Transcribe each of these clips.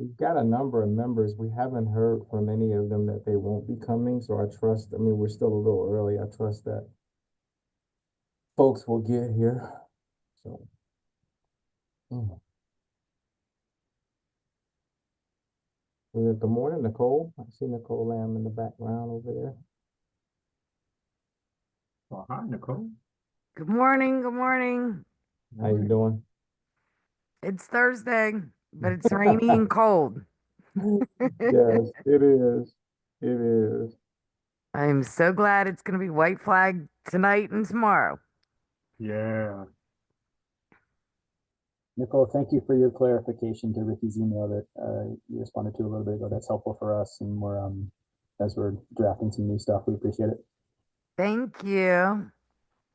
we've got a number of members. We haven't heard from any of them that they won't be coming, so I mean, we're still a little early. I trust that folks will get here, so. mm. Good morning, Nicole. I see Nicole Lamb in the background over there. Well, hi, Nicole. Good morning. Good morning. How you doing? It's Thursday, but it's rainy and cold. Yes, it is. It is. I'm so glad it's going to be white flag tonight and tomorrow. Yeah. Nicole, thank you for your clarification to Ricky's email that you responded to a little bit ago. That's helpful for us, and we're as we're drafting some new stuff. We appreciate it. Thank you.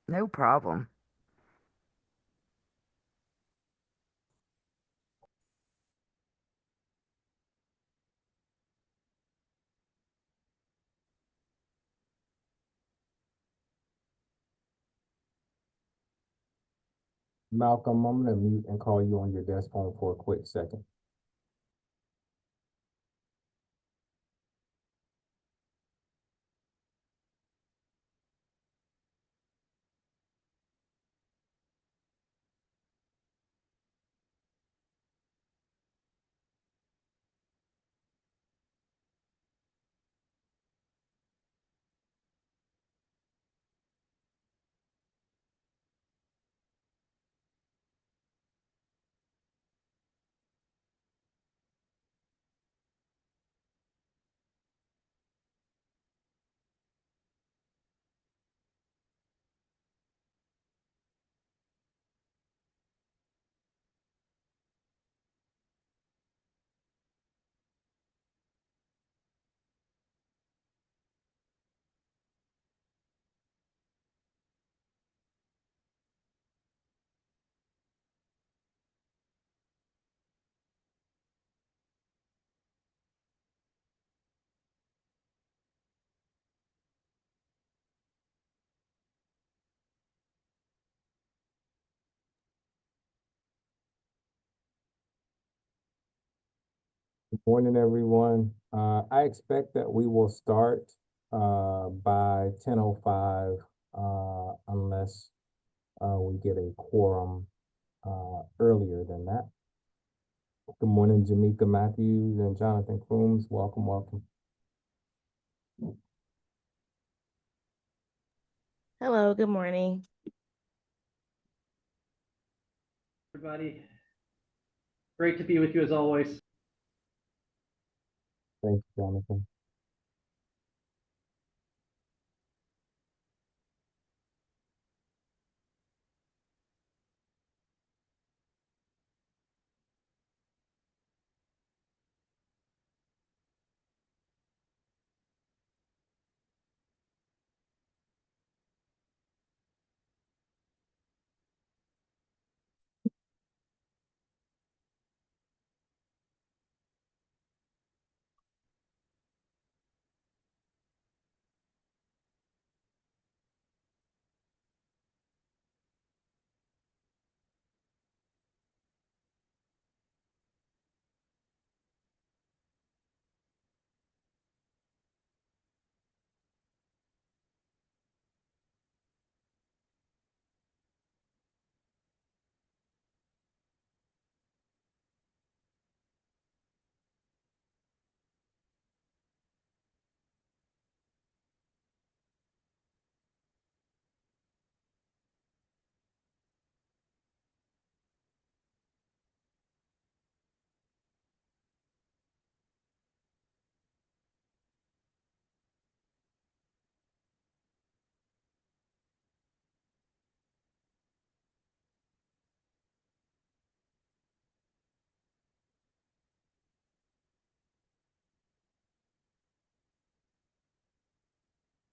No problem. Malcolm, I'm gonna mute and call you on your desk phone for a quick second. Good morning, everyone. I expect that we will start by 10:05 unless we get a quorum earlier than that. Good morning, Jamaica Matthews and Jonathan Crooms. Welcome, welcome. Hello, good morning. Everybody, great to be with you as always. Thanks, Jonathan.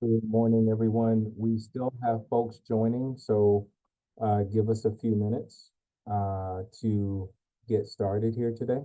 Good morning, everyone. We still have folks joining, so give us a few minutes to get started here today.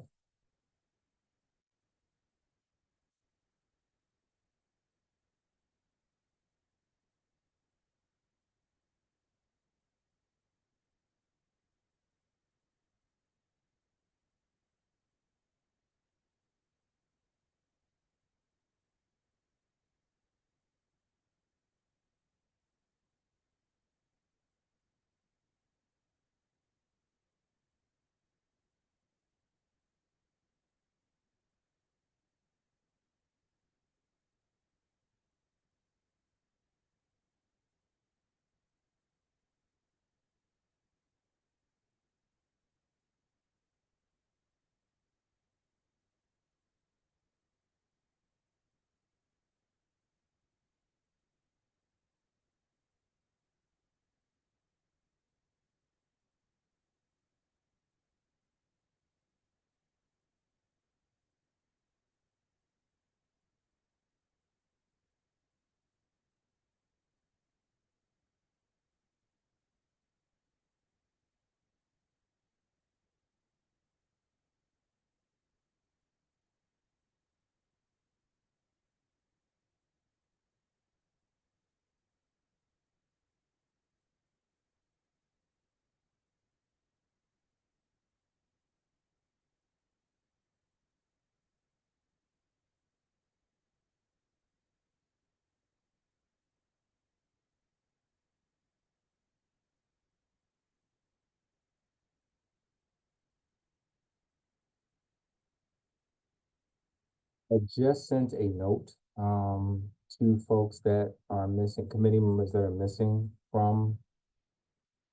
I just sent a note, to folks that are missing, committee members that are missing from,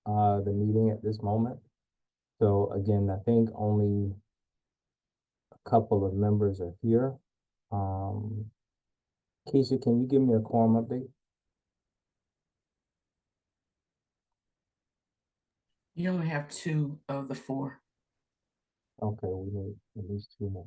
the meeting at this moment. So again, I think only a couple of members are here. Um, Keisha, can you give me a quorum update? You only have 2 of the 4. Okay, we need at least 2 more.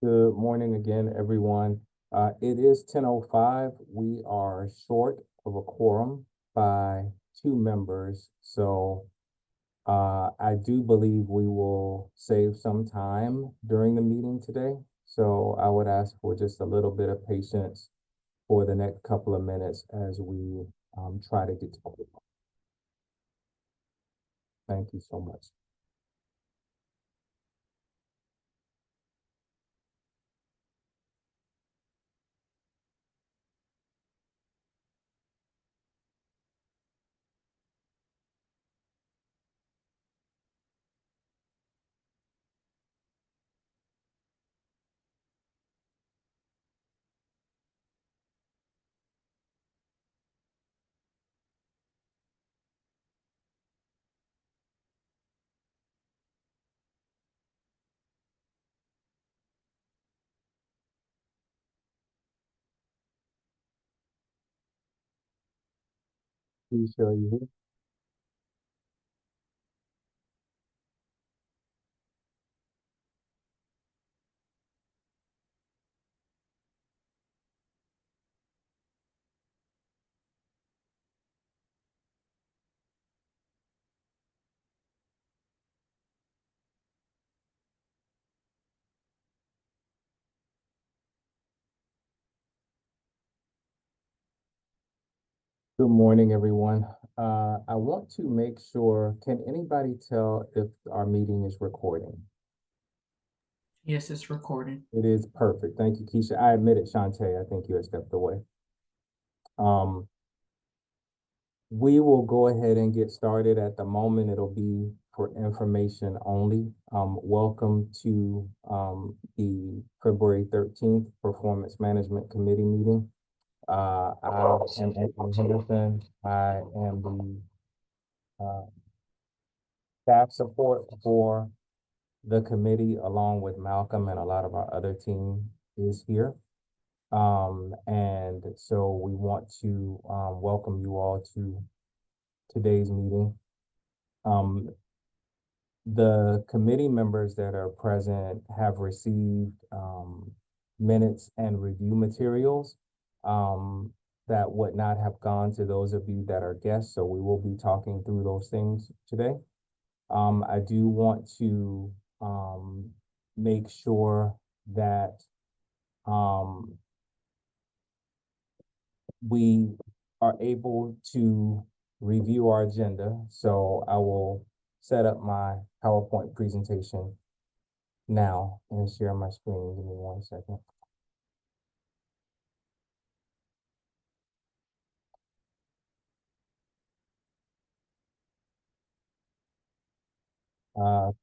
Good morning again, everyone. It is 10:05. We are short of a quorum by 2 members. So I do believe we will save some time during the meeting today. So I would ask for just a little bit of patience for the next couple of minutes as we try to get to quorum. Thank you so much. Please show you here. Good morning, everyone. I want to make sure, can anybody tell if our meeting is recording? Yes, it's recording. It is perfect. Thank you, Keisha. I admit it, Shantae, I think you had stepped away. We will go ahead and get started. At the moment, it'll be for information only. Welcome to the February 13th Performance Management Committee meeting. I am Anthony Henderson. I am the staff support for the committee, along with Malcolm, and a lot of our other team is here. And so we want to welcome you all to today's meeting. The committee members that are present have received minutes and review materials that would not have gone to those of you that are guests. So we will be talking through those things today. I do want to make sure that we are able to review our agenda. So I will set up my PowerPoint presentation now and share my screen. Give me 1 second.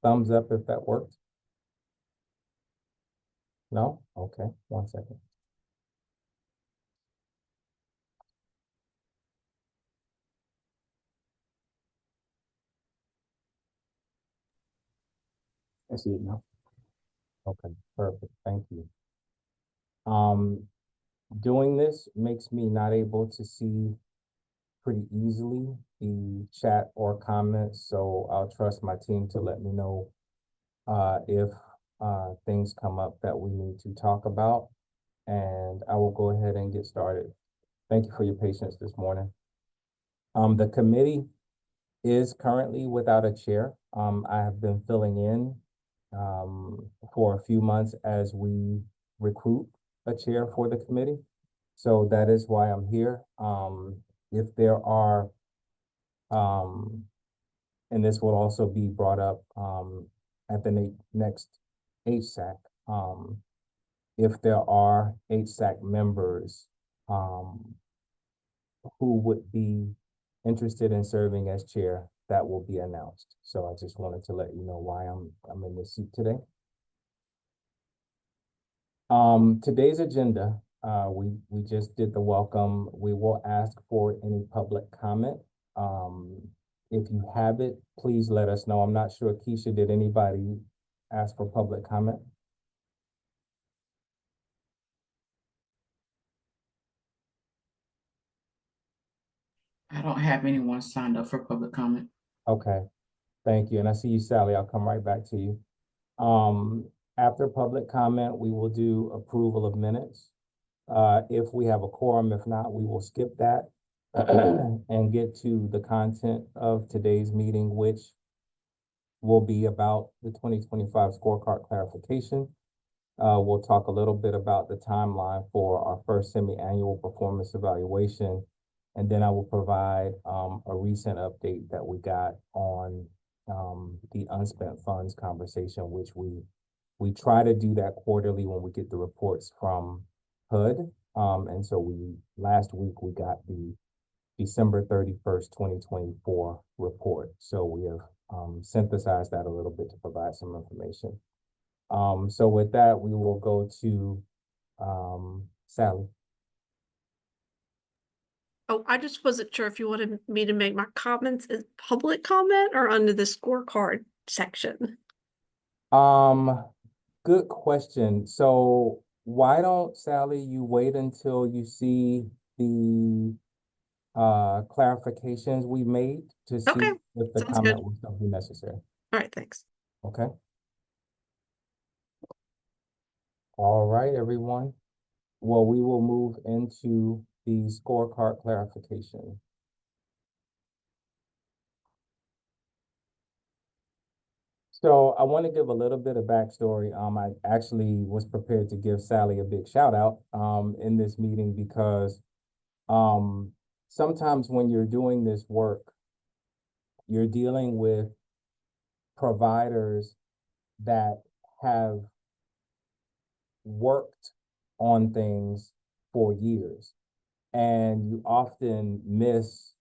Thumbs up if that works. No? Okay, 1 second. I see it now. Okay, perfect. Thank you. Doing this makes me not able to see pretty easily the chat or comments, so I'll trust my team to let me know if things come up that we need to talk about, and I will go ahead and get started. Thank you for your patience this morning. The committee is currently without a chair. I have been filling in for a few months as we recruit a chair for the committee. So that is why I'm here. If there are, and this will also be brought up at the next HSAC, if there are HSAC members who would be interested in serving as chair, that will be announced. So I just wanted to let you know why I'm in this seat today. Today's agenda, we just did the welcome. We will ask for any public comment. If you have it, please let us know. I'm not sure, Keisha, did anybody ask for public comment? I don't have anyone signed up for public comment. Okay, thank you. And I see you, Sally. I'll come right back to you. After public comment, we will do approval of minutes. If we have a quorum, if not, we will skip that and get to the content of today's meeting, which will be about the 2025 scorecard clarification. We'll talk a little bit about the timeline for our first semi-annual performance evaluation. And then I will provide a recent update that we got on the unspent funds conversation, which we try to do that quarterly when we get the reports from HUD. And so last week we got the December 31st, 2024 report. So we have synthesized that a little bit to provide some information. So with that, we will go to Sally. Oh, I just wasn't sure if you wanted me to make my comments as public comment or under the scorecard section. Good question. So why don't, Sally, you wait until you see the clarifications we made to see Okay, if the sounds comment good. will still be necessary. All right, thanks. Okay. All right, everyone. Well, we will move into the scorecard clarification. So I want to give a little bit of backstory. I actually was prepared to give Sally a big shout out in this meeting because sometimes when you're doing this work, you're dealing with providers that have worked on things for years, and you often miss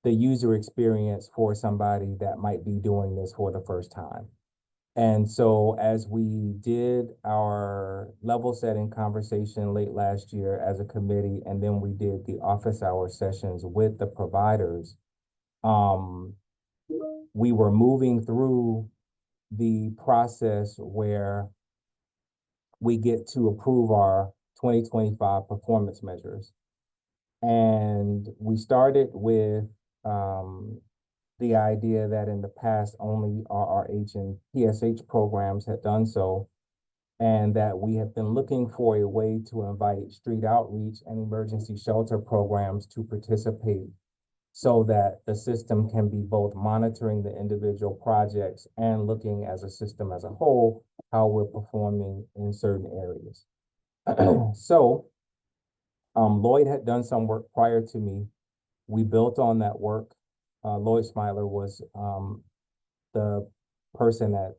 the user experience for somebody that might be doing this for the first time. And so as we did our level setting conversation late last year as a committee, and then we did the office hour sessions with the providers, we were moving through the process where we get to approve our 2025 performance measures. And we started with the idea that in the past only RRH and PSH programs had done so, and that we have been looking for a way to invite street outreach and emergency shelter programs to participate so that the system can be both monitoring the individual projects and looking as a system as a whole, how we're performing in certain areas. So Lloyd had done some work prior to me. We built on that work. Lloyd Smiler was the person at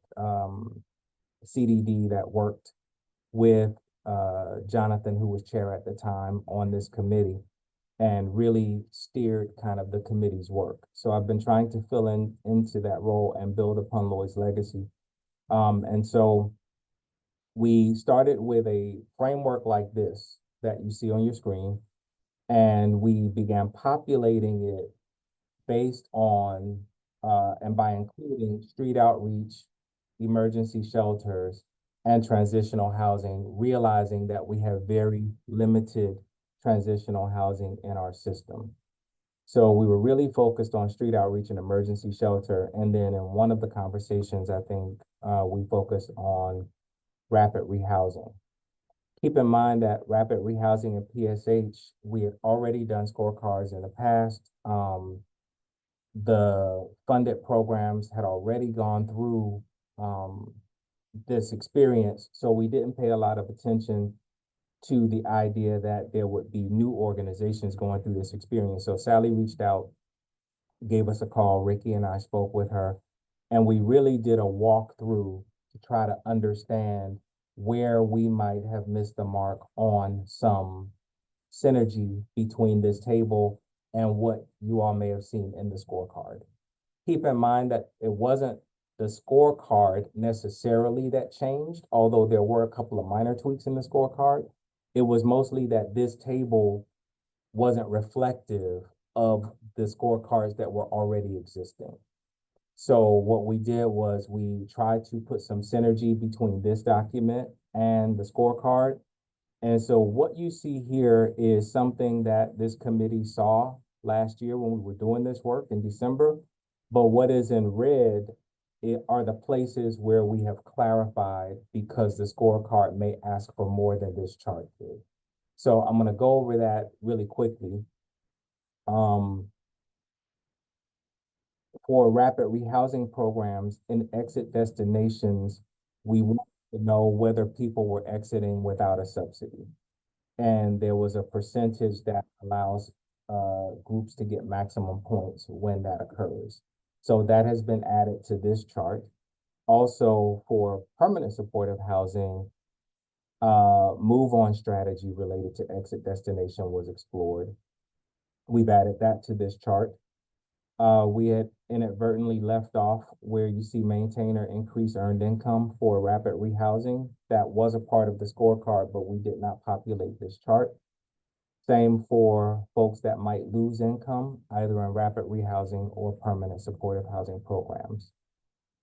CDD that worked with Jonathan, who was chair at the time, on this committee, and really steered kind of the committee's work. So I've been trying to fill into that role and build upon Lloyd's legacy. And so we started with a framework like this that you see on your screen, and we began populating it based on and by including street outreach, emergency shelters, and transitional housing, realizing that we have very limited transitional housing in our system. So we were really focused on street outreach and emergency shelter. And then in one of the conversations, I think we focused on rapid rehousing. Keep in mind that rapid rehousing and PSH, we had already done scorecards in the past. The funded programs had already gone through this experience, so we didn't pay a lot of attention to the idea that there would be new organizations going through this experience. So Sally reached out, gave us a call, Ricky and I spoke with her, and we really did a walkthrough to try to understand where we might have missed the mark on some synergy between this table and what you all may have seen in the scorecard. Keep in mind that it wasn't the scorecard necessarily that changed, although there were a couple of minor tweaks in the scorecard. It was mostly that this table wasn't reflective of the scorecards that were already existing. So what we did was we tried to put some synergy between this document and the scorecard. And so what you see here is something that this committee saw last year when we were doing this work in December. But what is in red are the places where we have clarified because the scorecard may ask for more than this chart did. So I'm going to go over that really quickly. For rapid rehousing programs in exit destinations, we want to know whether people were exiting without a subsidy. And there was a percentage that allows groups to get maximum points when that occurs. So that has been added to this chart. Also, for permanent supportive housing, move-on strategy related to exit destination was explored. We've added that to this chart. We had inadvertently left off where you see maintain or increase earned income for rapid rehousing. That was a part of the scorecard, but we did not populate this chart. Same for folks that might lose income, either in rapid rehousing or permanent supportive housing programs.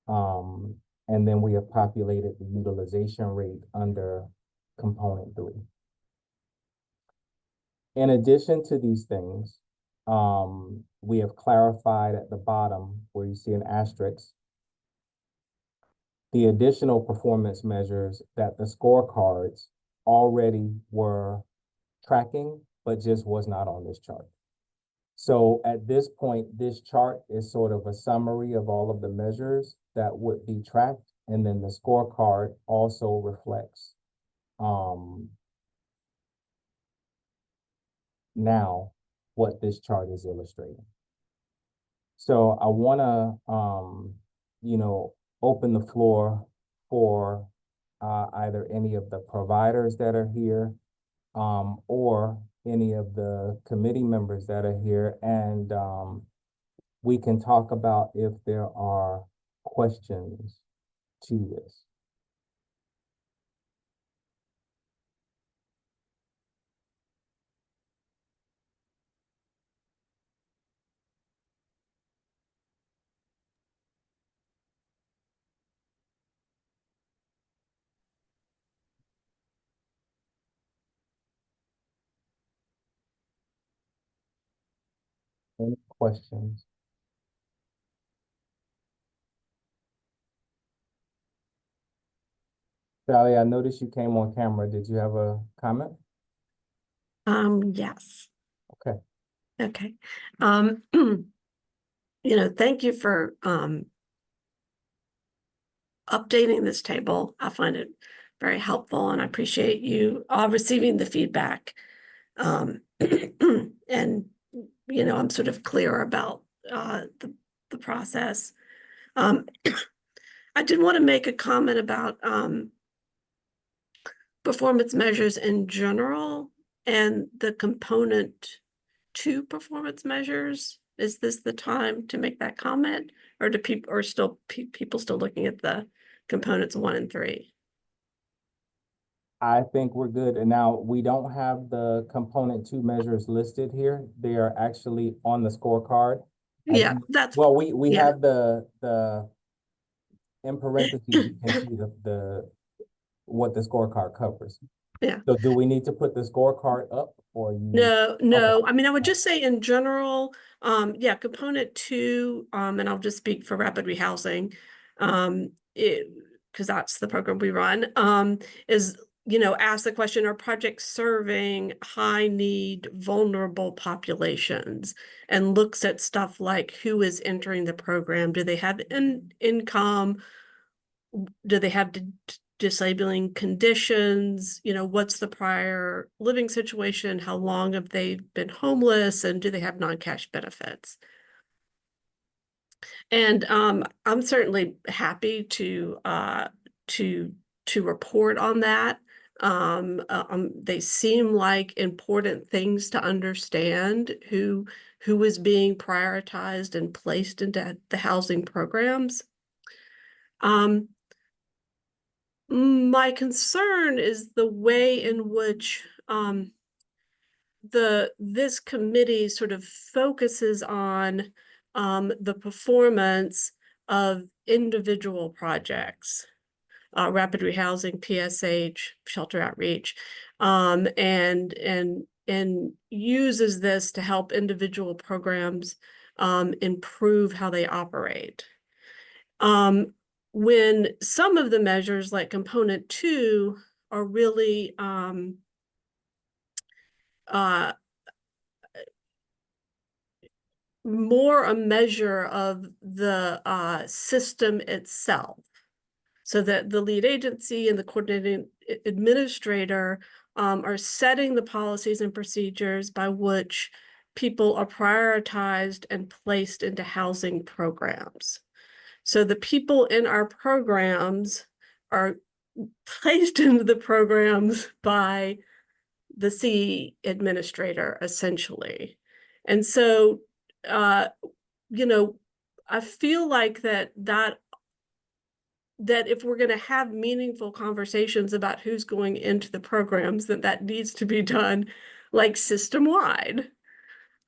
And then we have populated the utilization rate under component 3. In addition to these things, we have clarified at the bottom where you see an asterisk, the additional performance measures that the scorecards already were tracking, but just was not on this chart. So at this point, this chart is sort of a summary of all of the measures that would be tracked. And then the scorecard also reflects now what this chart is illustrating. So I want to, open the floor for either any of the providers that are here or any of the committee members that are here. And we can talk about if there are questions to this. Any questions? Sally, I noticed you came on camera. Did you have a comment? Yes. Okay. Okay. Thank you for updating this table. I find it very helpful, and I appreciate you all receiving the feedback. And I'm sort of clear about the process. I did want to make a comment about performance measures in general and the component 2 performance measures. Is this the time to make that comment, or do people people still looking at the components 1 and 3? I think we're good. And now we don't have the component 2 measures listed here. They are actually on the scorecard. Yeah, that's well, we yeah. have the in parentheses, you can see what the scorecard covers. Yeah. So do we need to put the scorecard up or you? No. I mean, I would just say in general, yeah, component 2, and I'll just speak for rapid rehousing, because that's the program we run, is, ask the question, are projects serving high need, vulnerable populations? And looks at stuff like who is entering the program? Do they have income? Do they have disabling conditions? What's the prior living situation? How long have they been homeless? And do they have non-cash benefits? And I'm certainly happy to report on that. They seem like important things to understand who is being prioritized and placed into the housing programs. My concern is the way in which this committee sort of focuses on the performance of individual projects, rapid rehousing, PSH, shelter outreach, and uses this to help individual programs improve how they operate. When some of the measures like component 2 are really more a measure of the system itself, so that the lead agency and the coordinating administrator are setting the policies and procedures by which people are prioritized and placed into housing programs. So the people in our programs are placed into the programs by the C administrator, essentially. And so, I feel like that if we're going to have meaningful conversations about who's going into the programs, that needs to be done like system-wide.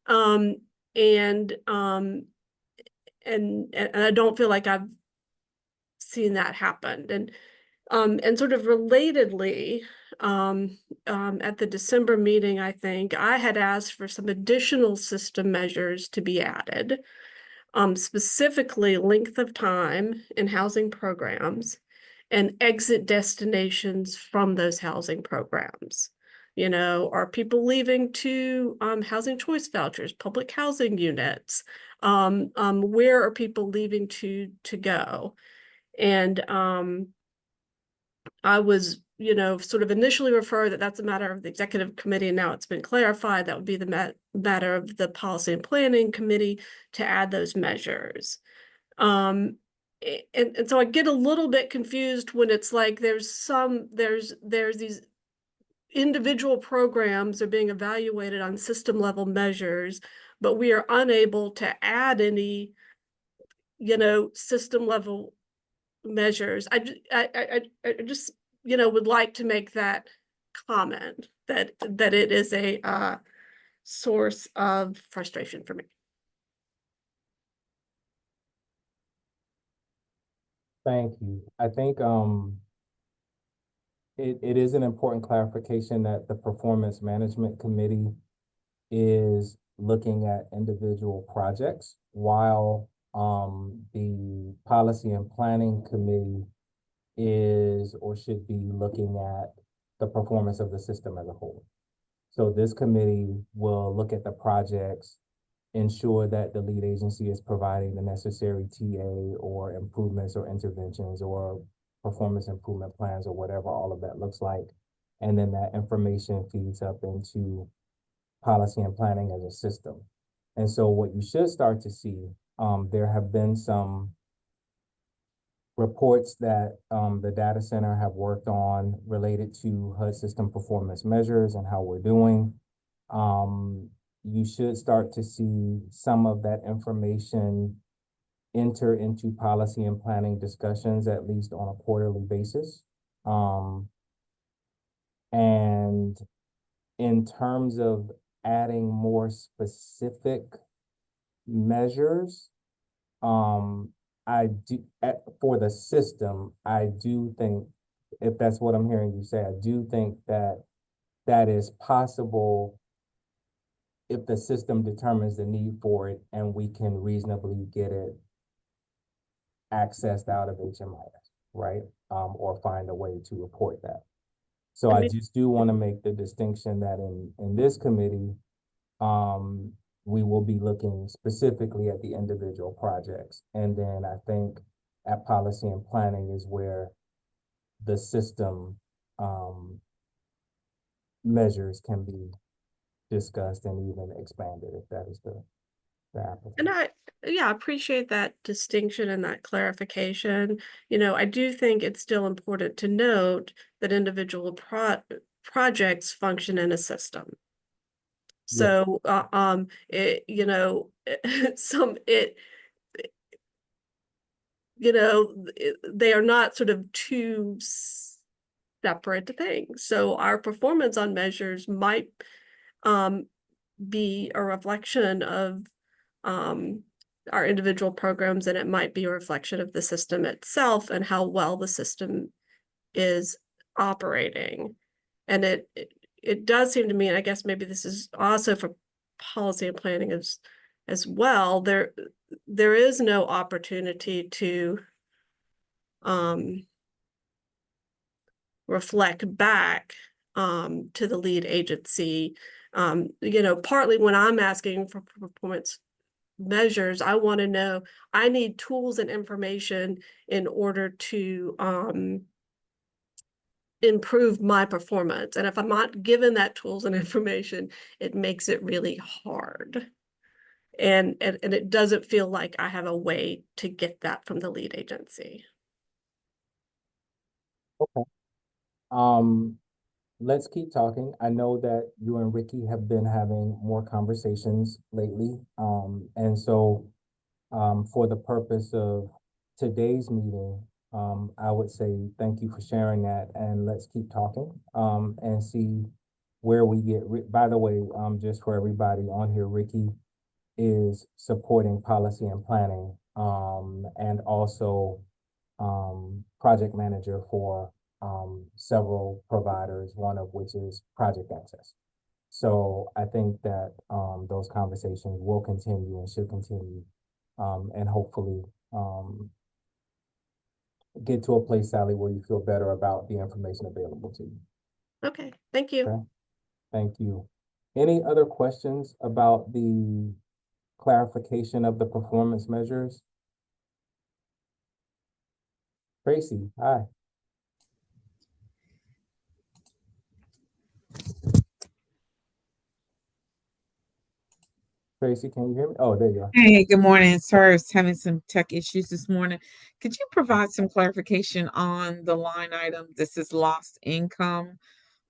And I don't feel like I've seen that happen. And sort of relatedly, at the December meeting, I think I had asked for some additional system measures to be added, specifically length of time in housing programs and exit destinations from those housing programs. Are people leaving to housing choice vouchers, public housing units? Where are people leaving to go? And I was, sort of initially referred that that's a matter of the executive committee, and now it's been clarified that would be the matter of the policy and planning committee to add those measures. And so I get a little bit confused when it's like there's these individual programs are being evaluated on system level measures, but we are unable to add any, system level measures. I just, would like to make that comment that it is a source of frustration for me. Thank you. I think it is an important clarification that the Performance Management Committee is looking at individual projects, while the Policy and Planning Committee is or should be looking at the performance of the system as a whole. So this committee will look at the projects, ensure that the lead agency is providing the necessary TA or improvements or interventions or performance improvement plans or whatever all of that looks like. And then that information feeds up into policy and planning as a system. And so what you should start to see, there have been some reports that the data center have worked on related to HUD system performance measures and how we're doing. You should start to see some of that information enter into policy and planning discussions, at least on a quarterly basis. And in terms of adding more specific measures, I do, for the system, I do think, if that's what I'm hearing you say, I do think that that is possible if the system determines the need for it and we can reasonably get it accessed out of HMIS, right? Or find a way to report that. So I I mean- just do want to make the distinction that in this committee, we will be looking specifically at the individual projects. And then I think at policy and planning is where the system, measures can be discussed and even expanded if that is the And application. I appreciate that distinction and that clarification. You know, I do think it's still important to note that individual projects function in a system. So, it, you know, they are not sort of two separate things. So our performance on measures might be a reflection of our individual programs, and it might be a reflection of the system itself and how well the system is operating. And it does seem to me, and I guess maybe this is also for policy and planning as well, there is no opportunity to reflect back to the lead agency. You know, partly when I'm asking for performance measures, I want to know, I need tools and information in order to improve my performance. And if I'm not given that tools and information, it makes it really hard. And it doesn't feel like I have a way to get that from the lead agency. Let's keep talking. I know that you and Ricky have been having more conversations lately. And so for the purpose of today's meeting, I would say thank you for sharing that, and let's keep talking and see where we get. By the way, just for everybody on here, Ricky is supporting policy and planning and also project manager for several providers, one of which is Project Access. So I think that those conversations will continue and should continue, and hopefully get to a place, Sally, where you feel better about the information available to you. Okay, thank you. Okay, thank you. Any other questions about the clarification of the performance measures? Tracy, hi. Tracy, can you hear me? Oh, there you are. Hey, good morning. Sorry, I was having some tech issues this morning. Could you provide some clarification on the line item? This is lost income.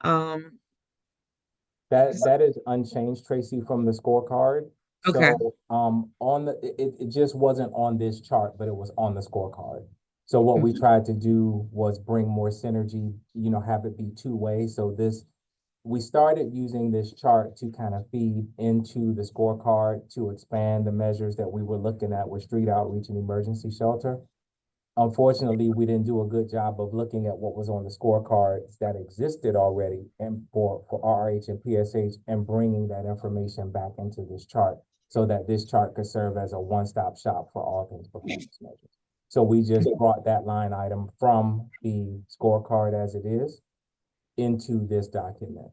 That is unchanged, Tracy, from the scorecard. Okay. So on the it just wasn't on this chart, but it was on the scorecard. So what we tried to do was bring more synergy, you know, have it be two-way. So we started using this chart to kind of feed into the scorecard to expand the measures that we were looking at with street outreach and emergency shelter. Unfortunately, we didn't do a good job of looking at what was on the scorecards that existed already and for RH and PSH and bringing that information back into this chart so that this chart could serve as a one-stop shop for all things performance measures. So we just brought that line item from the scorecard as it is into this document.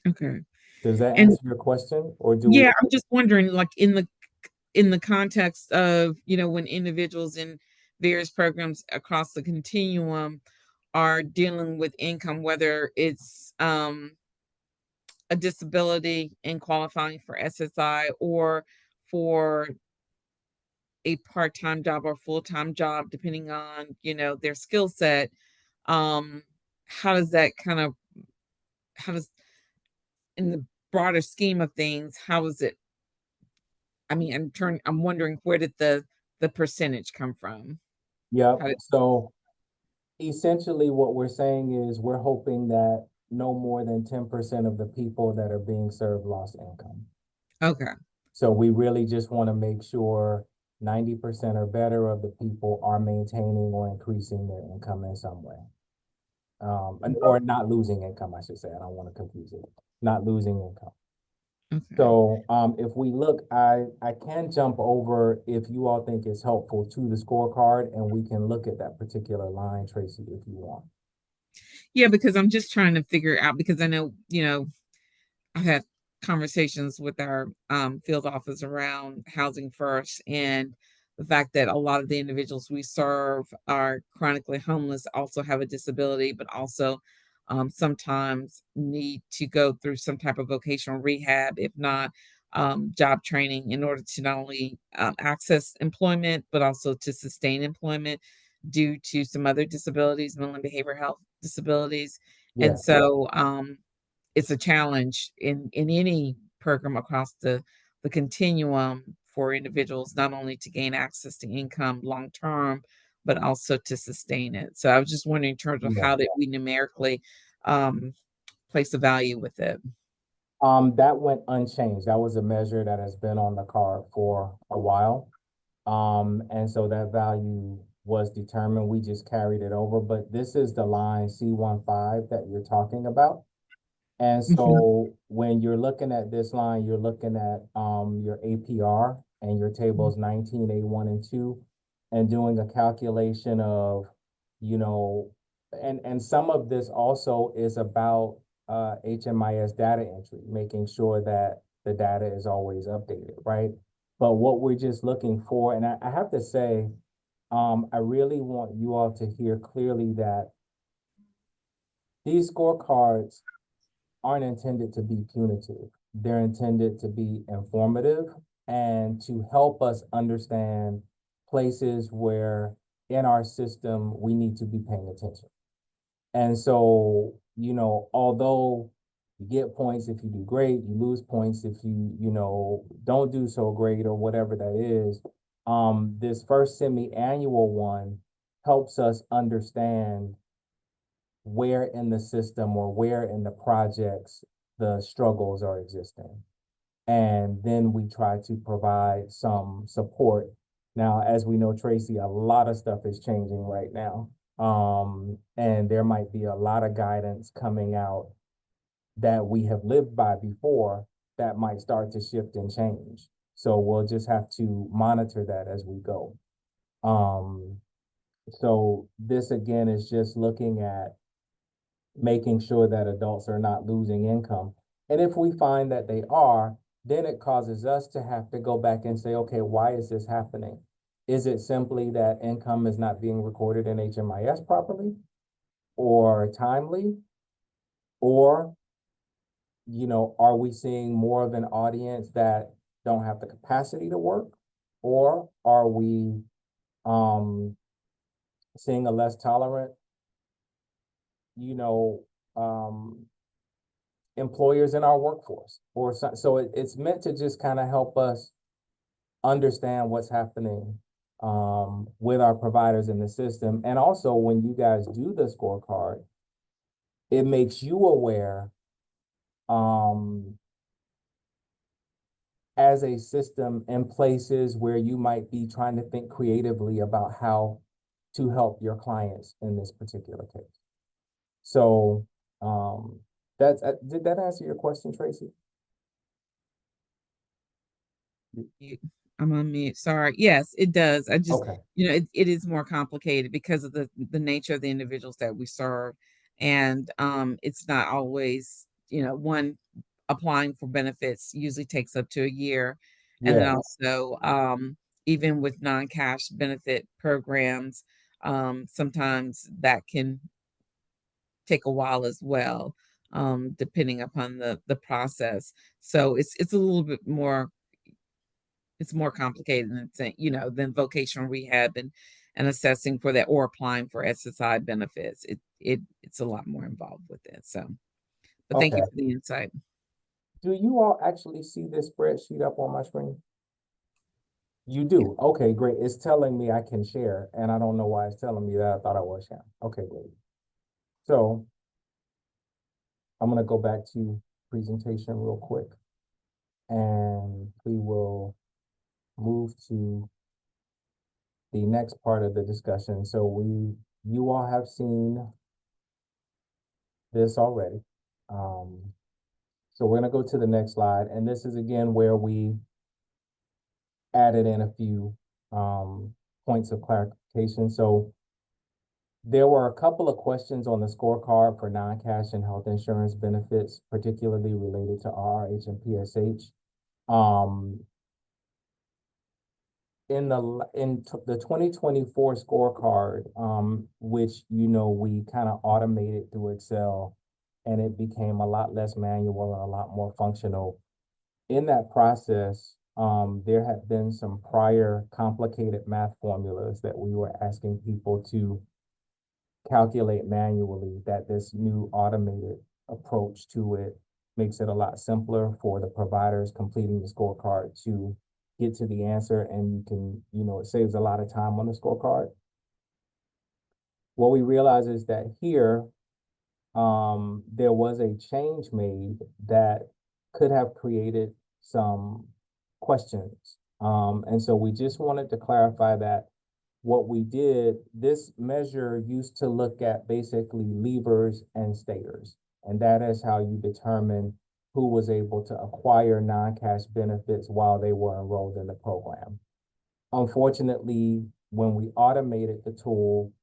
Okay. Does that And- answer your question, or do Yeah, I'm just wondering, like in the context of, you know, when individuals in various programs across the continuum are dealing with income, whether it's a disability and qualifying for SSI or for a part-time job or full-time job, depending on, you know, their skill set, how does that how does, in the broader scheme of things, how is it? I mean, I'm wondering, where did the percentage come from? Yep. How did- So essentially what we're saying is we're hoping that no more than 10% of the people that are being served lost income. Okay. So we really just want to make sure 90% or better of the people are maintaining or increasing their income in some way. Or not losing income, I should say. I don't want to confuse it. Not losing income. Okay. So if we look, I can jump over if you all think it's helpful to the scorecard, and we can look at that particular line, Tracy, if you want. Yeah, because I'm just trying to figure out, because I know, I've had conversations with our field office around Housing First, and the fact that a lot of the individuals we serve are chronically homeless, also have a disability, but also sometimes need to go through some type of vocational rehab, if not job training, in order to not only access employment, but also to sustain employment due to some other disabilities, mental and behavioral health disabilities. Yeah. And so it's a challenge in any program across the continuum for individuals, not only to gain access to income long term, but also to sustain it. So I was just wondering in terms of Yeah. how that we numerically place a value with it. That went unchanged. That was a measure that has been on the card for a while. And so that value was determined. We just carried it over, but this is the line C15 that you're talking about. And so when you're looking at this line, you're looking at your APR and your tables 19A1 and 2, and doing a calculation of, and some of this also is about HMIS data entry, making sure that the data is always updated, right? But what we're just looking for, and I have to say, I really want you all to hear clearly that these scorecards aren't intended to be punitive. They're intended to be informative and to help us understand places where in our system we need to be paying attention. And so, although you get points if you do great, you lose points if you don't do so great or whatever that is, this first semi-annual one helps us understand where in the system or where in the projects the struggles are existing. And then we try to provide some support. Now, as we know, Tracy, a lot of stuff is changing right now. And there might be a lot of guidance coming out that we have lived by before that might start to shift and change. So we'll just have to monitor that as we go. So this again is just looking at making sure that adults are not losing income. And if we find that they are, then it causes us to have to go back and say, okay, why is this happening? Is it simply that income is not being recorded in HMIS properly or timely? Or, are we seeing more of an audience that don't have the capacity to work? Or are we seeing a less tolerant employers in our workforce, or so it's meant to just kind of help us understand what's happening with our providers in the system. And also when you guys do the scorecard, it makes you aware as a system in places where you might be trying to think creatively about how to help your clients in this particular case. So did that answer your question, Tracy? I'm on mute. Sorry. Yes, it does. I just, Okay. it is more complicated because of the nature of the individuals that we serve. And it's not always, one applying for benefits usually takes up to a year. And then Yeah. also, even with non-cash benefit programs, sometimes that can take a while as well, depending upon the process. So it's a little bit more, it's more complicated than saying, than vocational rehab and assessing for that or applying for SSI benefits. It's a lot more involved with it. So, but thank you Okay. for the insight. Do you all actually see this spreadsheet up on my screen? You do? Okay, great. It's telling me I can share, and I don't know why it's telling me that. I thought I was sharing. Okay, great. So I'm gonna go back to presentation real quick, and we will move to the next part of the discussion. So you all have seen this already. So we're gonna go to the next slide, and this is again where we added in a few points of clarification. So there were a couple of questions on the scorecard for non-cash and health insurance benefits, particularly related to RRH and PSH. In the 2024 scorecard, which we kind of automated through Excel, and it became a lot less manual and a lot more functional. In that process, there had been some prior complicated math formulas that we were asking people to calculate manually, that this new automated approach to it makes it a lot simpler for the providers completing the scorecard to get to the answer, and you can, it saves a lot of time on the scorecard. What we realize is that here, there was a change made that could have created some questions. And so we just wanted to clarify that what we did, this measure used to look at basically leavers and stayers, and that is how you determine who was able to acquire non-cash benefits while they were enrolled in the program. Unfortunately, when we automated the tool,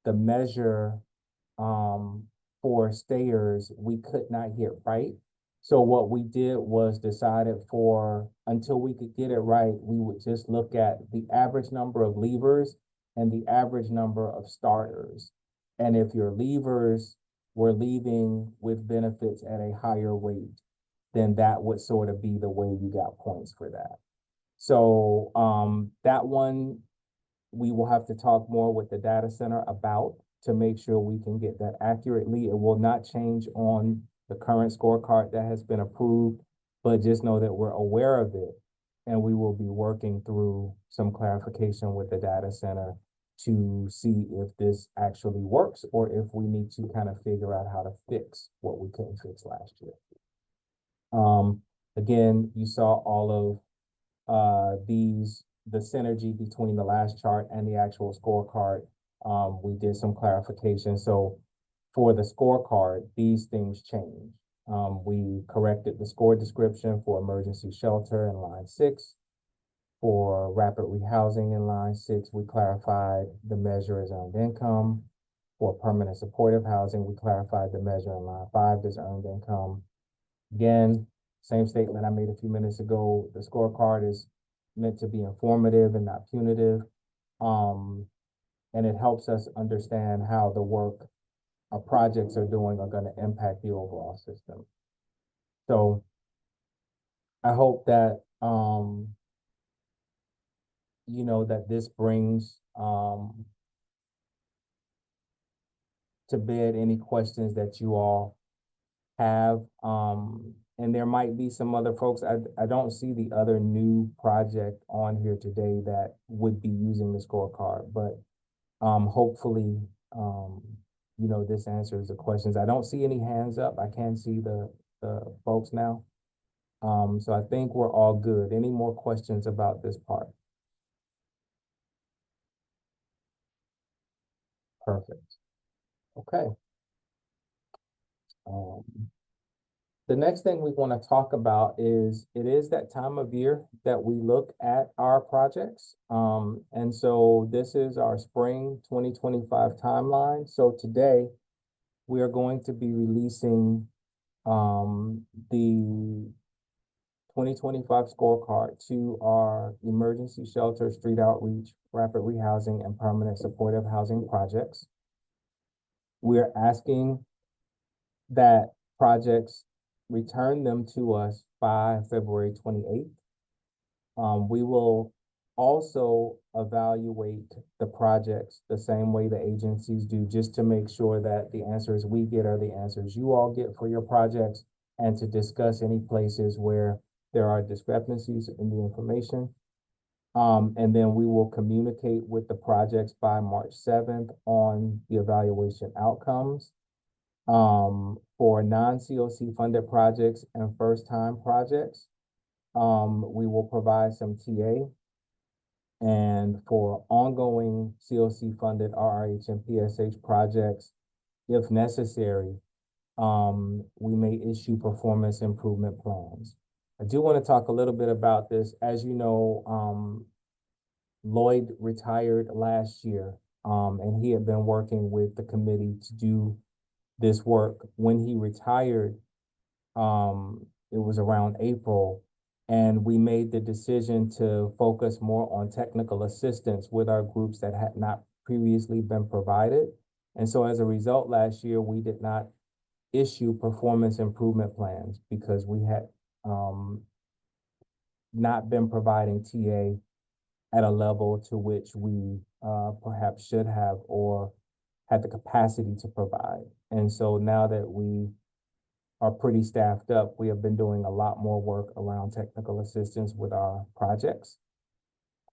the measure for stayers, we could not get right. So what we did was decided until we could get it right, we would just look at the average number of leavers and the average number of starters. And if your leavers were leaving with benefits at a higher rate, then that would sort of be the way you got points for that. So that one, we will have to talk more with the data center about to make sure we can get that accurately. It will not change on the current scorecard that has been approved, but just know that we're aware of it. And we will be working through some clarification with the data center to see if this actually works or if we need to kind of figure out how to fix what we couldn't fix last year. Again, you saw all of the synergy between the last chart and the actual scorecard. We did some clarification. So for the scorecard, these things change. We corrected the score description for emergency shelter in line 6. For rapid rehousing in line 6, we clarified the measure as earned income. For permanent supportive housing, we clarified the measure in line 5 as earned income. Again, same statement I made a few minutes ago. The scorecard is meant to be informative and not punitive. And it helps us understand how the work our projects are doing are going to impact the overall system. So I hope that, that this brings to bed any questions that you all have. And there might be some other folks. I don't see the other new project on here today that would be using the scorecard, but hopefully, this answers the questions. I don't see any hands up. I can see the folks now. So I think we're all good. Any more questions about this part? Perfect. Okay. The next thing we want to talk about is it is that time of year that we look at our projects. And so this is our spring 2025 timeline. So today we are going to be releasing the 2025 scorecard to our emergency shelter, street outreach, rapid rehousing, and permanent supportive housing projects. We're asking that projects return them to us by February 28th. We will also evaluate the projects the same way the agencies do, just to make sure that the answers we get are the answers you all get for your projects, and to discuss any places where there are discrepancies in the information. And then we will communicate with the projects by March 7th on the evaluation outcomes. For non-COC funded projects and first-time projects, we will provide some TA. And for ongoing COC funded RRH and PSH projects, if necessary, we may issue performance improvement plans. I do want to talk a little bit about this. As you know, Lloyd retired last year, and he had been working with the committee to do this work. When he retired, it was around April, and we made the decision to focus more on technical assistance with our groups that had not previously been provided. And so as a result, last year, we did not issue performance improvement plans because we had not been providing TA at a level to which we perhaps should have or had the capacity to provide. And so now that we are pretty staffed up, we have been doing a lot more work around technical assistance with our projects.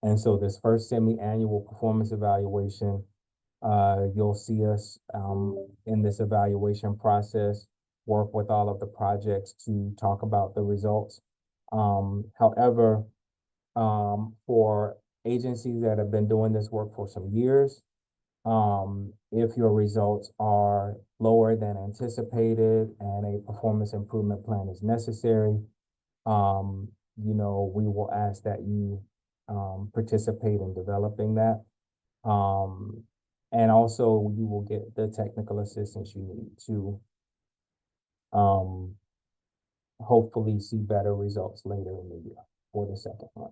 And so this first semi-annual performance evaluation, you'll see us in this evaluation process, work with all of the projects to talk about the results. However, for agencies that have been doing this work for some years, if your results are lower than anticipated and a performance improvement plan is necessary, you know, we will ask that you participate in developing that. And also you will get the technical assistance you need to hopefully see better results later in the year for the second one.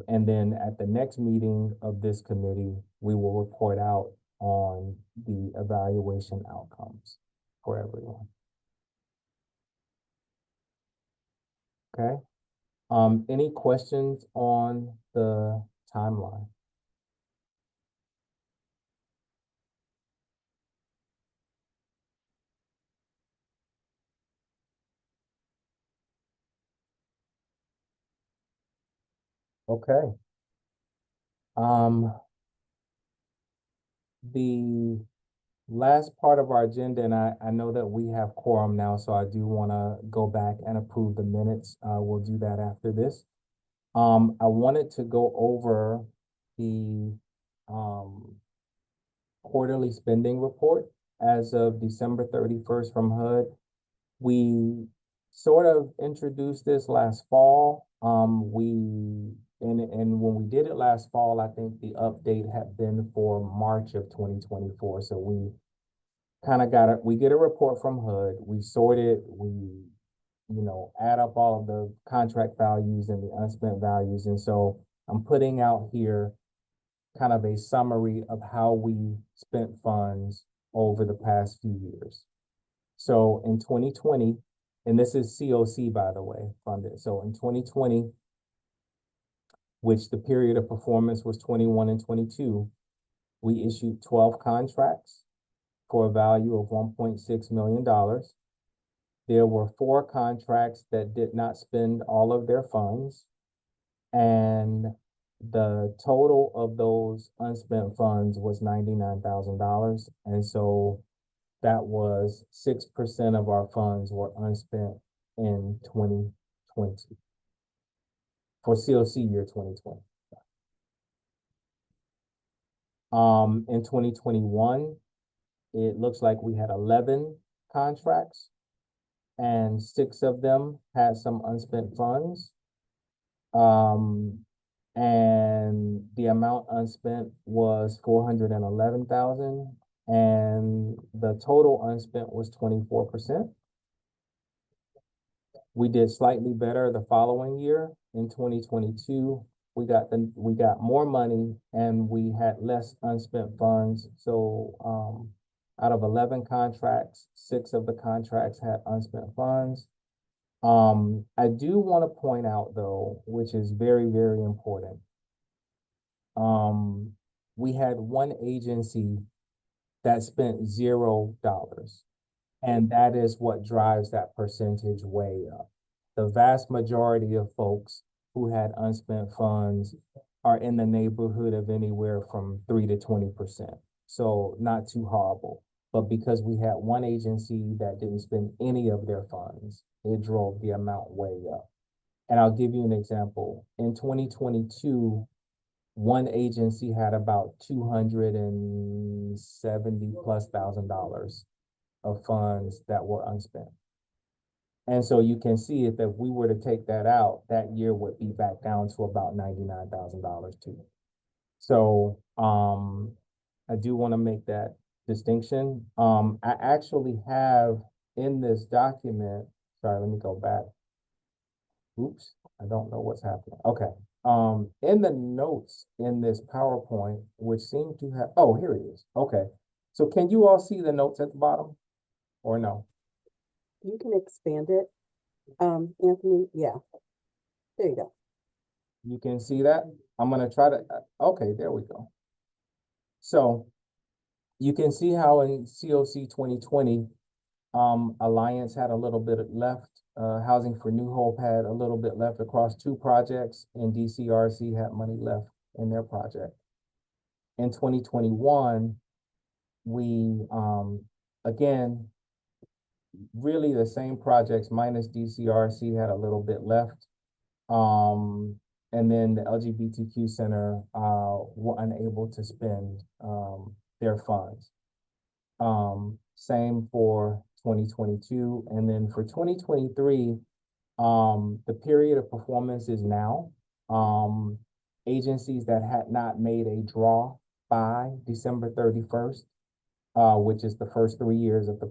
And then at the next meeting of this committee, we will report out on the evaluation outcomes for everyone. Okay. Any questions on the timeline? Okay. The last part of our agenda, and I know that we have quorum now, so I do want to go back and approve the minutes. We'll do that after this. I wanted to go over the quarterly spending report as of December 31st from HUD. We sort of introduced this last fall. And when we did it last fall, I think the update had been for March of 2024. So we kind of we get a report from HUD, we sort it, we, you know, add up all of the contract values and the unspent values. And so I'm putting out here kind of a summary of how we spent funds over the past few years. So in 2020, and this is COC, by the way, funded. So in 2020, which the period of performance was 21 and 22, we issued 12 contracts for a value of $1.6 million. There were 4 contracts that did not spend all of their funds, and the total of those unspent funds was $99,000. And so that was 6% of our funds were unspent in 2020 for COC year 2020. In 2021, it looks like we had 11 contracts and 6 of them had some unspent funds. And the amount unspent was $411,000, and the total unspent was 24%. We did slightly better the following year. In 2022, we got more money and we had less unspent funds. So out of 11 contracts, 6 of the contracts had unspent funds. I do want to point out though, which is very, very important. We had one agency that spent $0, and that is what drives that percentage way up. The vast majority of folks who had unspent funds are in the neighborhood of anywhere from 3 to 20%. So not too horrible. But because we had one agency that didn't spend any of their funds, it drove the amount way up. And I'll give you an example. In 2022, one agency had about $270+ thousand of funds that were unspent. And so you can see if we were to take that out, that year would be back down to about $99,000 too. So I do want to make that distinction. I actually have in this document, sorry, let me go back. Oops, I don't know what's happening. Okay. In the notes in this PowerPoint, which seem to have, oh, here it is. Okay. So can you all see the notes at the bottom or no? You can expand it. Anthony, yeah. There you go. You can see that? I'm going to try to, okay, there we go. So you can see how in COC 2020, Alliance had a little bit left, Housing for New Hope had a little bit left across 2 projects, and DCRC had money left in their project. In 2021, we, again, really the same projects minus DCRC had a little bit left. And then the LGBTQ Center were unable to spend their funds. Same for 2022. And then for 2023, the period of performance is now. Agencies that had not made a draw by December 31st, which is the first 3 years of the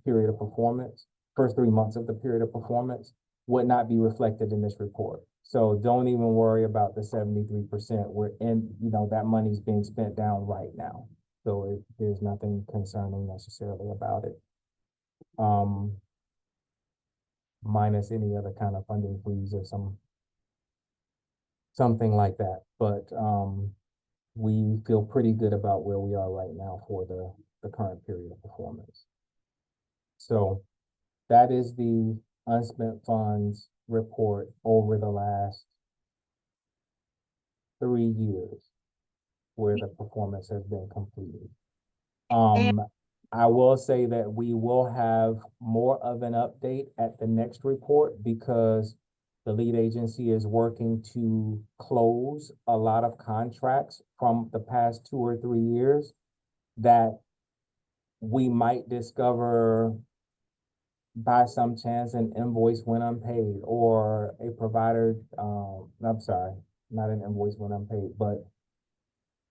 period of performance, first 3 months of the period of performance, would not be reflected in this report. So don't even worry about the 73%. We're in, that money's being spent down right now. So there's nothing concerning necessarily about it. Minus any other kind of funding freeze or something like that. But we feel pretty good about where we are right now for the current period of performance. So that is the unspent funds report over the last 3 years where the performance has been completed. I will say that we will have more of an update at the next report because the lead agency is working to close a lot of contracts from the past 2 or 3 years that we might discover by some chance an invoice went unpaid or a provider, I'm sorry, not an invoice went unpaid, but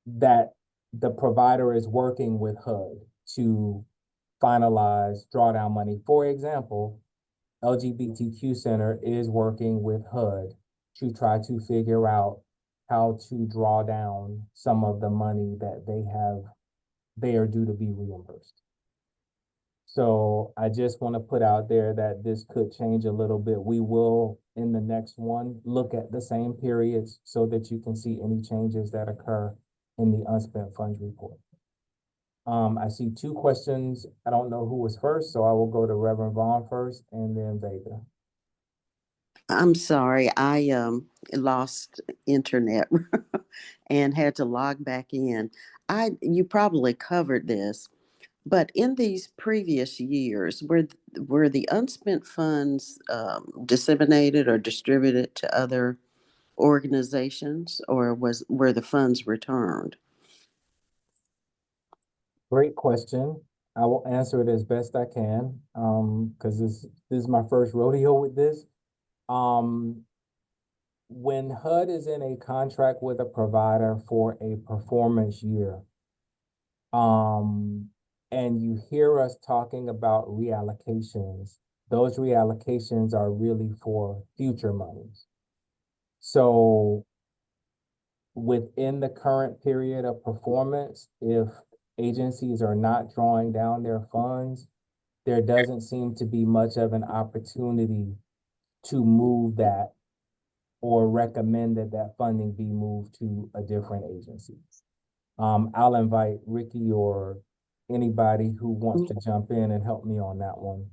that the provider is working with HUD to finalize drawdown money. For example, LGBTQ Center is working with HUD to try to figure out how to draw down some of the money that they are due to be reimbursed. So I just want to put out there that this could change a little bit. We will, in the next one, look at the same periods so that you can see any changes that occur in the unspent funds report. I see 2 questions. I don't know who was first, so I will go to Reverend Vaughn first and then Vega. I'm sorry, I lost internet and had to log back in. You probably covered this, but in these previous years, were the unspent funds disseminated or distributed to other organizations, or were the funds returned? Great question. I will answer it as best I can, because this is my first rodeo with this. When HUD is in a contract with a provider for a performance year, and you hear us talking about reallocations, those reallocations are really for future monies. So within the current period of performance, if agencies are not drawing down their funds, there doesn't seem to be much of an opportunity to move that or recommend that funding be moved to a different agency. I'll invite Ricky or anybody who wants to jump in and help me on that one.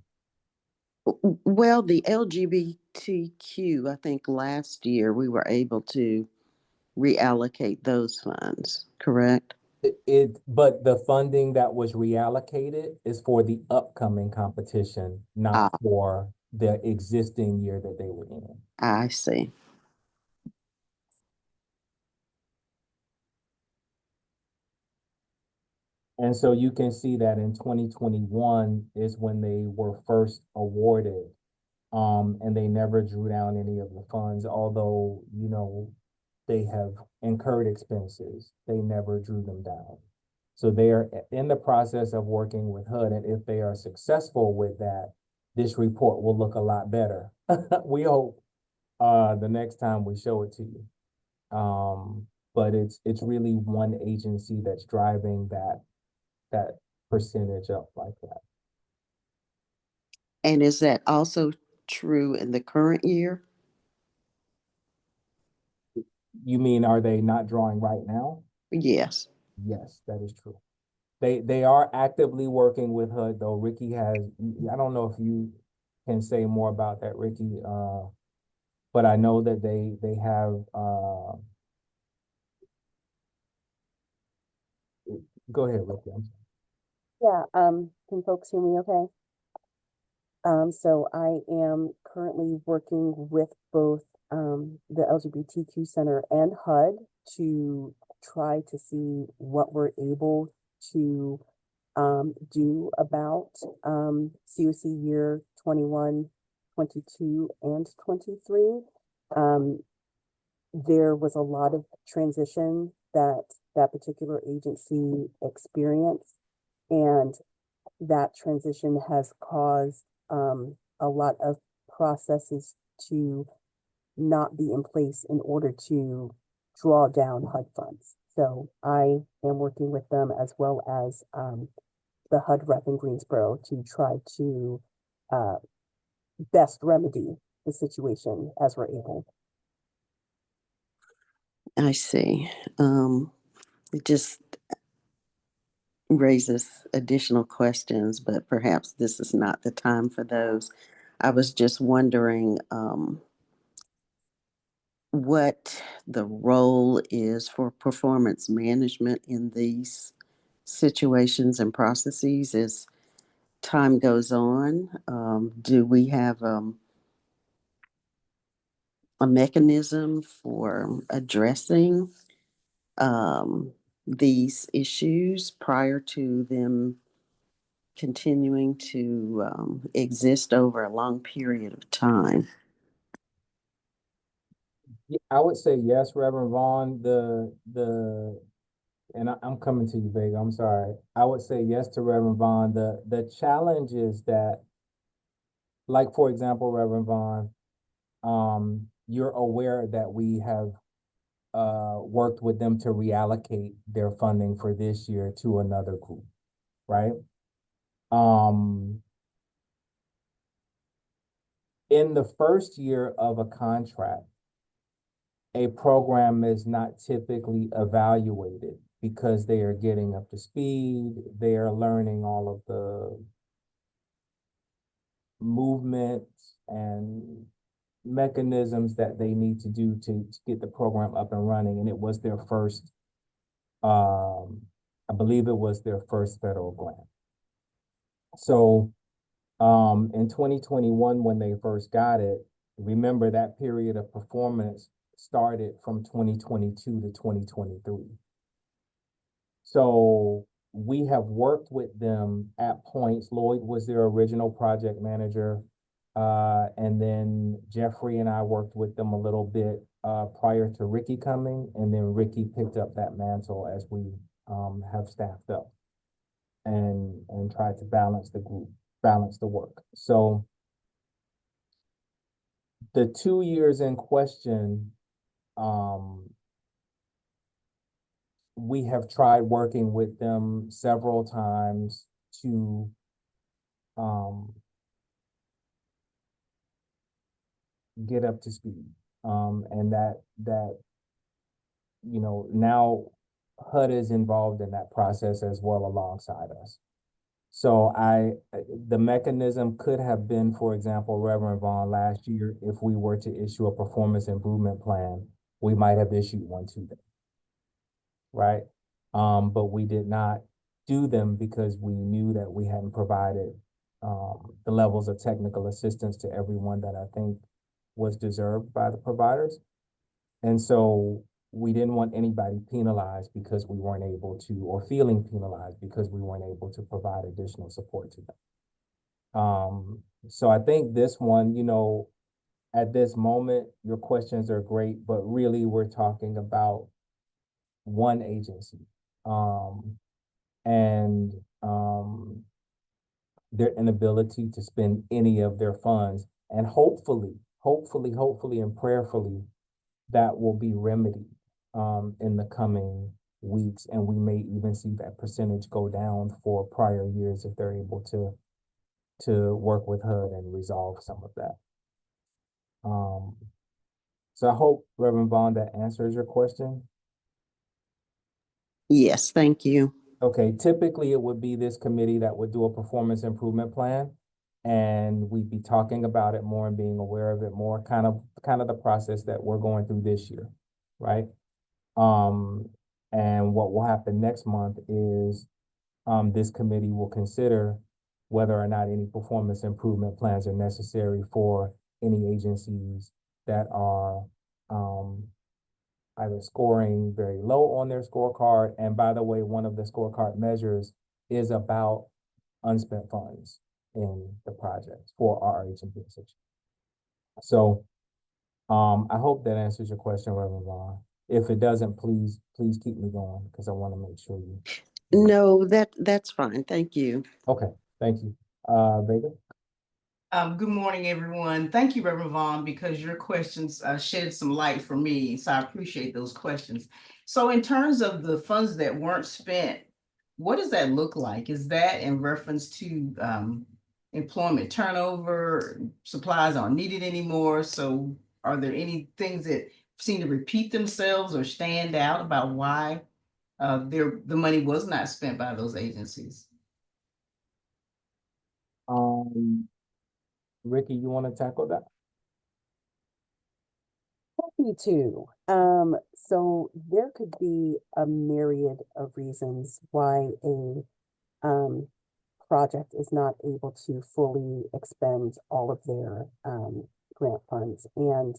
Well, the LGBTQ, I think last year we were able to reallocate those funds, correct? But the funding that was reallocated is for the upcoming competition, not for the existing year that they were in. I see. And so you can see that in 2021 is when they were first awarded. And they never drew down any of the funds, although, you know, they have incurred expenses. They never drew them down. So they are in the process of working with HUD, and if they are successful with that, this report will look a lot better. We hope the next time we show it to you. But it's really one agency that's driving that percentage up like that. And is that also true in the current year? You mean, are they not drawing right now? Yes. Yes, that is true. They are actively working with HUD though. Ricky has, I don't know if you can say more about that, Ricky, but I know that they have, go ahead, Ricky. I'm sorry. Yeah, can folks hear me okay? So I am currently working with both the LGBTQ Center and HUD to try to see what we're able to do about COC year 21, 22, and 23. There was a lot of transition that that particular agency experienced, and that transition has caused a lot of processes to not be in place in order to draw down HUD funds. So I am working with them as well as the HUD rep in Greensboro to try to best remedy the situation as we're able. I see. It just raises additional questions, but perhaps this is not the time for those. I was just wondering what the role is for performance management in these situations and processes as time goes on. Do we have a mechanism for addressing these issues prior to them continuing to exist over a long period of time? Yeah, I would say yes, Reverend Vaughn. And I'm coming to you, Vega. I'm sorry. I would say yes to Reverend Vaughn. The challenge is that, like for example, Reverend Vaughn, you're aware that we have worked with them to reallocate their funding for this year to another group, right? In the first year of a contract, a program is not typically evaluated because they are getting up to speed, they are learning all of the movements and mechanisms that they need to do to get the program up and running. And it was their first, I believe it was their first federal grant. So in 2021, when they first got it, remember that period of performance started from 2022 to 2023. So we have worked with them at points. Lloyd was their original project manager. And then Jeffrey and I worked with them a little bit prior to Ricky coming. And then Ricky picked up that mantle as we have staffed up and tried to balance the group, balance the work. So the 2 years in question, we have tried working with them several times to get up to speed. And that you know, now HUD is involved in that process as well alongside us. So the mechanism could have been, for example, Reverend Vaughn, last year, if we were to issue a performance improvement plan, we might have issued one to them, right? But we did not do them because we knew that we hadn't provided the levels of technical assistance to everyone that I think was deserved by the providers. And so we didn't want anybody penalized because we weren't able to, or feeling penalized because we weren't able to provide additional support to them. So I think this one, you know, at this moment, your questions are great, but really we're talking about one agency. And their inability to spend any of their funds. And hopefully, and prayerfully, that will be remedied in the coming weeks. And we may even see that percentage go down for prior years if they're able to work with HUD and resolve some of that. So I hope, Reverend Vaughn, that answers your question. Yes, thank you. Okay, typically it would be this committee that would do a performance improvement plan. And we'd be talking about it more and being aware of it more, kind of the process that we're going through this year, right? And what will happen next month is this committee will consider whether or not any performance improvement plans are necessary for any agencies that are either scoring very low on their scorecard. And by the way, one of the scorecard measures is about unspent funds in the project for our agency. So I hope that answers your question, Reverend Vaughn. If it doesn't, please keep me going because I want to make sure you. No, that's fine. Thank you. Okay, thank you. Vega? Good morning, everyone. Thank you, Reverend Vaughn, because your questions shed some light for me. So I appreciate those questions. So in terms of the funds that weren't spent, what does that look like? Is that in reference to employment turnover, supplies aren't needed anymore? So are there any things that seem to repeat themselves or stand out about why the money was not spent by those agencies? Ricky, you want to tackle that? Happy to. So there could be a myriad of reasons why a project is not able to fully expend all of their grant funds. And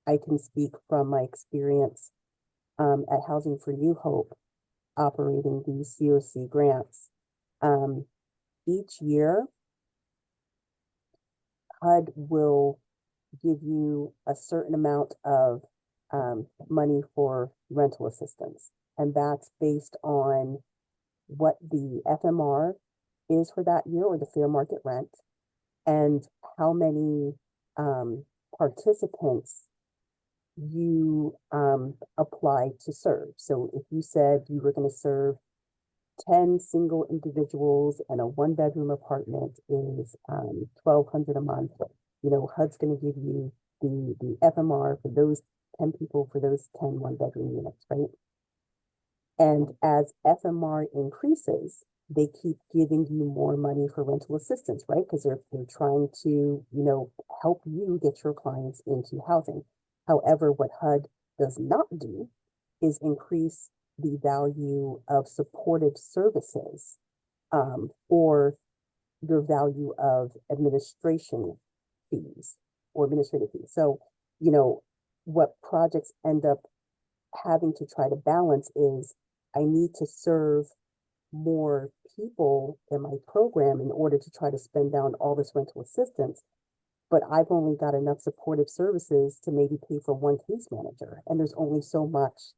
I can speak from my experience at Housing for New Hope, operating these COC grants. Each year, HUD will give you a certain amount of money for rental assistance. And that's based on what the FMR is for that year, or the fair market rent, and how many participants you apply to serve. So if you said you were going to serve 10 single individuals and a 1-bedroom apartment is $1,200 a month, you know, HUD's going to give you the FMR for those 10 people for those 10 1-bedroom units, right? And as FMR increases, they keep giving you more money for rental assistance, right? Because they're trying to, you know, help you get your clients into housing. However, what HUD does not do is increase the value of supportive services or the value of administration fees or administrative fees. So, you know, what projects end up having to try to balance is I need to serve more people in my program in order to try to spend down all this rental assistance, but I've only got enough supportive services to maybe pay for one case manager. And there's only so much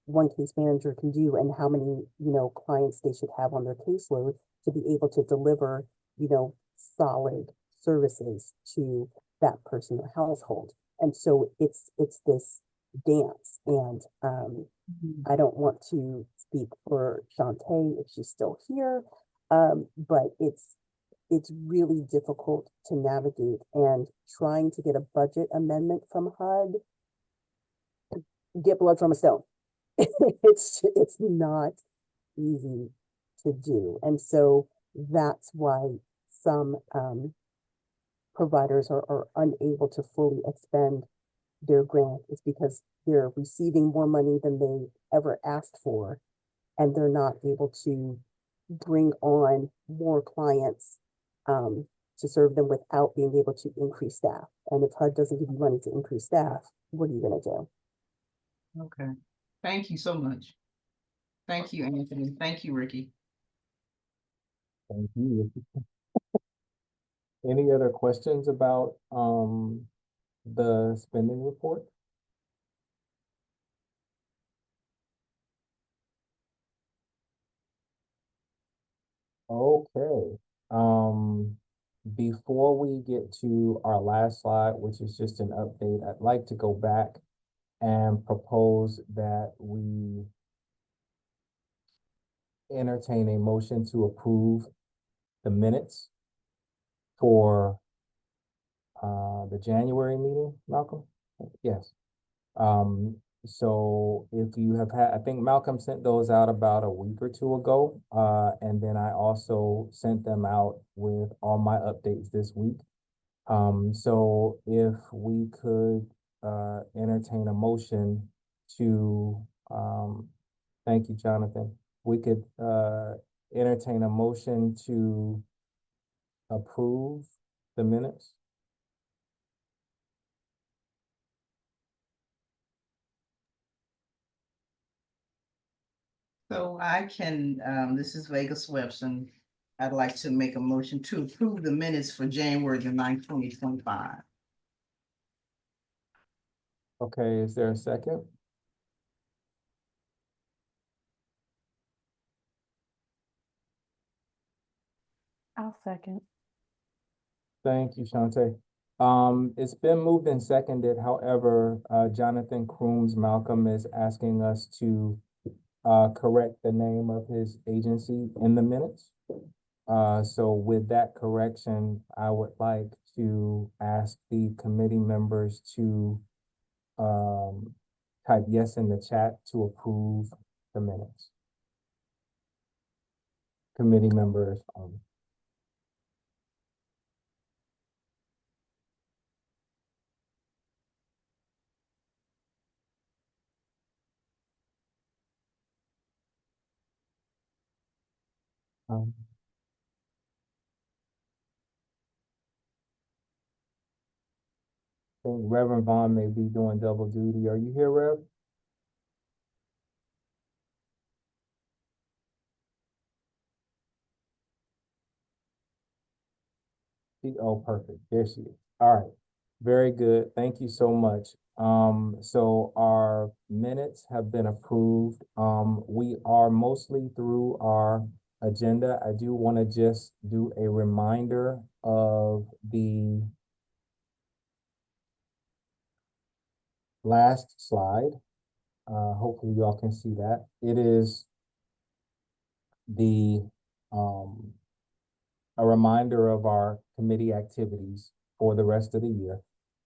one case manager can do and how many, you know, clients they should have on their caseload to be able to deliver, you know, solid services to that person or household. And so it's this dance. And I don't want to speak for Shantae if she's still here, but it's really difficult to navigate, and trying to get a budget amendment from HUD, get blood from a stone. It's not easy to do. And so that's why some providers are unable to fully expend their grant. It's because they're receiving more money than they ever asked for, and they're not able to bring on more clients to serve them without being able to increase staff. And if HUD doesn't give you money to increase staff, what are you gonna do? Okay, thank you so much. Thank you, Anthony. Thank you, Ricky. Thank you. Any other questions about the spending report? Okay, before we get to our last slide, which is just an update, I'd like to go back and propose that we entertain a motion to approve the minutes for the January meeting, Malcolm? Yes. So if you have had, I think Malcolm sent those out about a week or two ago. And then I also sent them out with all my updates this week. So if we could entertain a motion to, thank you, Jonathan. We could entertain a motion to approve the minutes. So I can, this is Vegas Webson. I'd like to make a motion to approve the minutes for January the 9th, 2025. Okay, is there a second? I'll second. Thank you, Shante. It's been moved and seconded. However, Jonathan Crooms Malcolm is asking us to correct the name of his agency in the minutes. So with that correction, I would like to ask the committee members to type yes in the chat to approve the minutes. Committee members. I think Reverend Vaughn may be doing double duty. Are you here, Rev? Oh, perfect. There she is. All right. Very good. Thank you so much. So our minutes have been approved. We are mostly through our agenda. I do want to just do a reminder of the last slide. Hopefully y'all can see that. It is the a reminder of our committee activities for the rest of the year.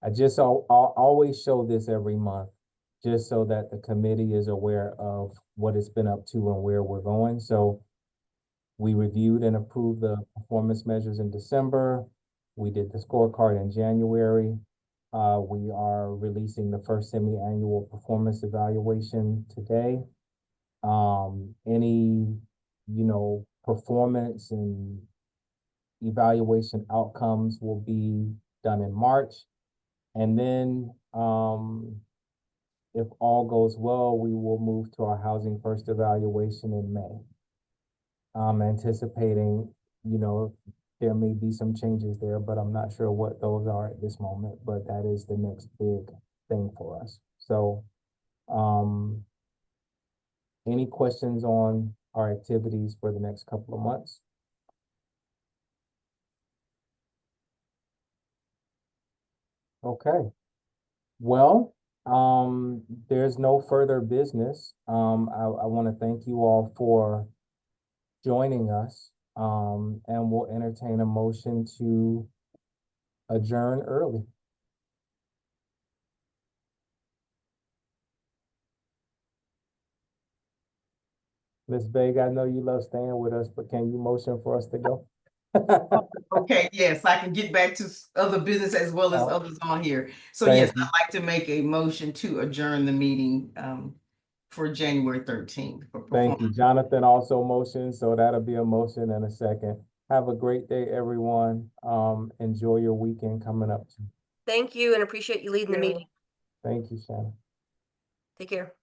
I'll always show this every month, just so that the committee is aware of what it's been up to and where we're going. So we reviewed and approved the performance measures in December. We did the scorecard in January. We are releasing the first semi-annual performance evaluation today. Any, performance and evaluation outcomes will be done in March. And then, if all goes well, we will move to our Housing First evaluation in May. I'm anticipating, there may be some changes there, but I'm not sure what those are at this moment, but that is the next big thing for us. So, any questions on our activities for the next couple of months? Okay. Well, there's no further business. I want to thank you all for joining us. And we'll entertain a motion to adjourn early. Ms. Beg, I know you love staying with us, but can you motion for us to go? Okay, yes, I can get back to other business as well as others on here. So yes, I'd like to make a motion to adjourn the meeting for January 13th. Thank you. Jonathan also motioned, so that'll be a motion and a second. Have a great day, everyone. Enjoy your weekend coming up. Thank you and appreciate you leading the Yeah. meeting. Thank you, Shannon. Take care.